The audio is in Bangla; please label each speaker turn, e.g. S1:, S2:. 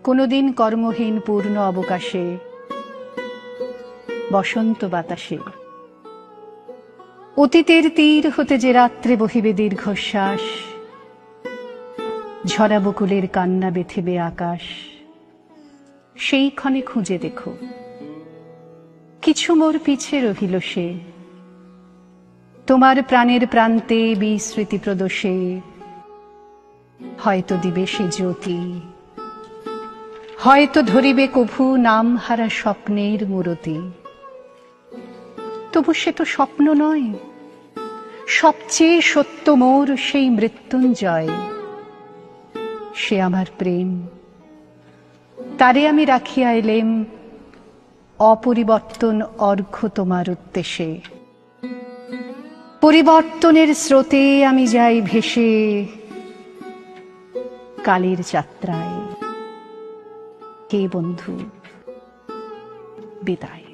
S1: কোনোদিন কর্মহীন পূর্ণ অবকাশে, বসন্ত বাতাসে অতীতের তীর হতে যে রাত্রে বহিবে দীর্ঘশ্বাস, ঝরা বকুলের কান্না বেথেবে আকাশ, সেই ক্ষণে খুঁজে দেখো কিছু মোর পিছে রহিল সে। তোমার প্রাণের প্রান্তে বিস্মৃতি প্রদোষে হয়তো দিবে সে জ্যোতি, হয়তো ধরিবে কভু নাম হারা স্বপ্নের মূরতি। তবু সে তো স্বপ্ন নয়, সবচেয়ে সত্য মোর সেই মৃত্যুঞ্জয়। সে আমার প্রেম, তারে আমি রাখিয়া এলেম অপরিবর্তন অর্ঘ্য তোমার উদ্দেশে। পরিবর্তনের স্রোতে আমি যাই ভেসে কালের যাত্রায়। হে বন্ধু, বিদায়।